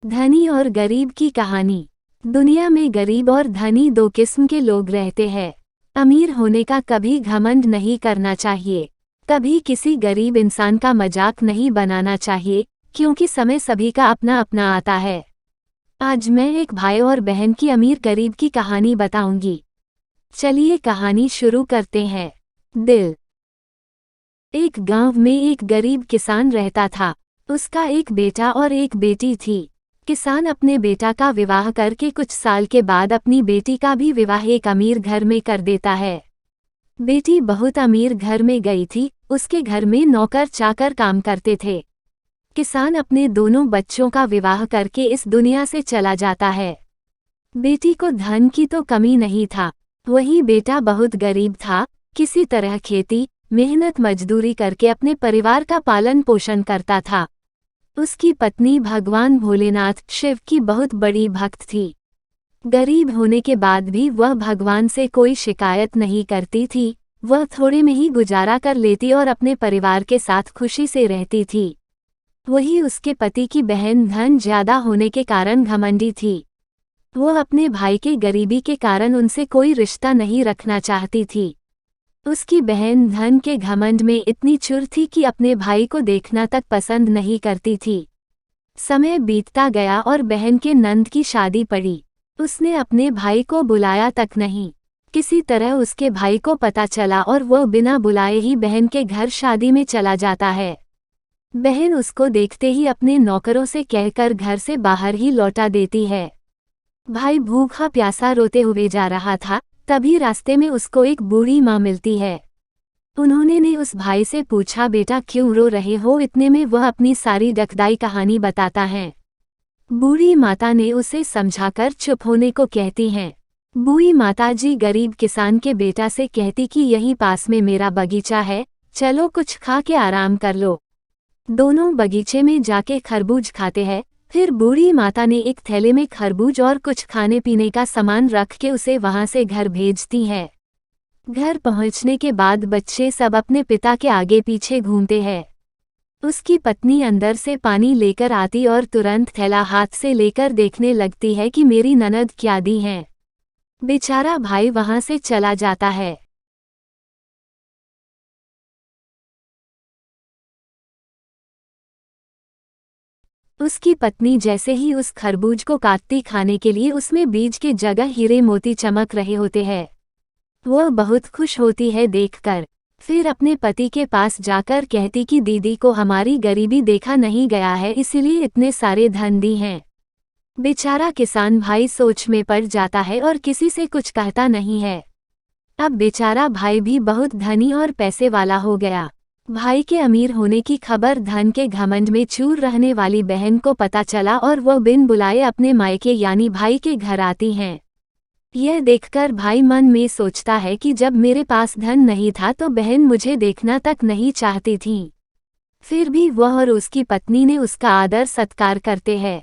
धनी और गरीब की कहानी। दुनिया में गरीब और धनी दो किस्म के लोग रहते हैं। अमीर होने का कभी घमंड नहीं करना चाहिए। कभी किसी गरीब इंसान का मजाक नहीं बनाना चाहिए, क्योंकि समय सभी का अपना अपना आता है। आज मैं एक भाई और बहन की अमीर गरीब की कहानी बताऊंगी। चलिए कहानी शुरू करते हैं। दिल। एक गांव में एक गरीब किसान रहता था। उसका एक बेटा और एक बेटी थी। किसान अपने बेटा का विवाह करके कुछ साल के बाद अपनी बेटी का भी विवाह एक अमीर घर में कर देता है। बेटी बहुत अमीर घर में गई थी। उसके घर में नौकर चाकर काम करते थे। किसान अपने दोनों बच्चों का विवाह करके इस दुनिया से चला जाता है। बेटी को धन की तो कमी नहीं था, वही बेटा बहुत गरीब था। किसी तरह खेती मेहनत मजदूरी करके अपने परिवार का पालन पोषण करता था। उसकी पत्नी भगवान भोलेनाथ शिव की बहुत बड़ी भक्त थी। गरीब होने के बाद भी वह भगवान से कोई शिकायत नहीं करती थी। वह थोड़े में ही गुजारा कर लेती और अपने परिवार के साथ खुशी से रहती थी। वही उसके पति की बहन धन ज्यादा होने के कारण घमंडी थी। वह अपने भाई के गरीबी के कारण उनसे कोई रिश्ता नहीं रखना चाहती थी। उसकी बहन धन के घमंड में इतनी चुर थी कि अपने भाई को देखना तक पसंद नहीं करती थी। समय बीतता गया और बहन के नंद की शादी पड़ी। उसने अपने भाई को बुलाया तक नहीं। किसी तरह उसके भाई को पता चला और वह बिना बुलाए ही बहन के घर शादी में चला जाता है। बहन उसको देखते ही अपने नौकरों से कहकर घर से बाहर ही लौटा देती है। भाई भूखा प्यासा रोते हुए जा रहा था, तभी रास्ते में उसको एक बूढ़ी माँ मिलती है। उन्होंने ने उस भाई से पूछा, बेटा क्यों रो रहे हो? इतने में वह अपनी सारी दुखदाई कहानी बताता है। बूढ़ी माता ने उसे समझाकर चुप होने को कहती हैं। बूढ़ी माताजी गरीब किसान के बेटा से कहती कि यहीं पास में मेरा बगीचा है, चलो कुछ खा के आराम कर लो। दोनों बगीचे में जाके खरबूज खाते हैं। फिर बूढ़ी माता ने एक थैले में खरबूज और कुछ खाने पीने का सामान रख के उसे वहां से घर भेजती है। घर पहुंचने के बाद बच्चे सब अपने पिता के आगे पीछे घूमते हैं। उसकी पत्नी अंदर से पानी लेकर आती और तुरंत थैला हाथ से लेकर देखने लगती है कि मेरी ननद क्या दी हैं। बेचारा भाई वहां से चला जाता है। उसकी पत्नी जैसे ही उस खरबूज को काटती खाने के लिए, उसमें बीज के जगह हीरे मोती चमक रहे होते हैं। वह बहुत खुश होती है देखकर। फिर अपने पति के पास जाकर कहती कि दीदी को हमारी गरीबी देखा नहीं गया है, इसीलिए इतने सारे धन दी हैं। बेचारा किसान भाई सोच में पड़ जाता है और किसी से कुछ कहता नहीं है। अब बेचारा भाई भी बहुत धनी और पैसे वाला हो गया। भाई के अमीर होने की खबर धन के घमंड में चूर रहने वाली बहन को पता चला और वह बिन बुलाए अपने मायके यानी भाई के घर आती हैं। यह देखकर भाई मन में सोचता है कि जब मेरे पास धन नहीं था तो बहन मुझे देखना तक नहीं चाहती थी। फिर भी वह और उसकी पत्नी ने उसका आदर सत्कार करते हैं।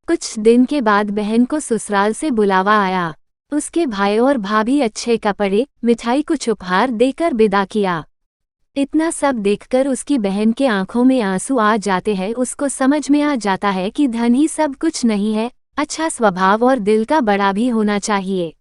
कुछ दिन के बाद बहन को ससुराल से बुलावा आया। उसके भाई और भाभी अच्छे कपड़े मिठाई कुछ उपहार देकर विदा किया। इतना सब देखकर उसकी बहन के आंखों में आंसू आ जाते हैं। उसको समझ में आ जाता है कि धन ही सब कुछ नहीं है, अच्छा स्वभाव और दिल का बड़ा भी होना चाहिए।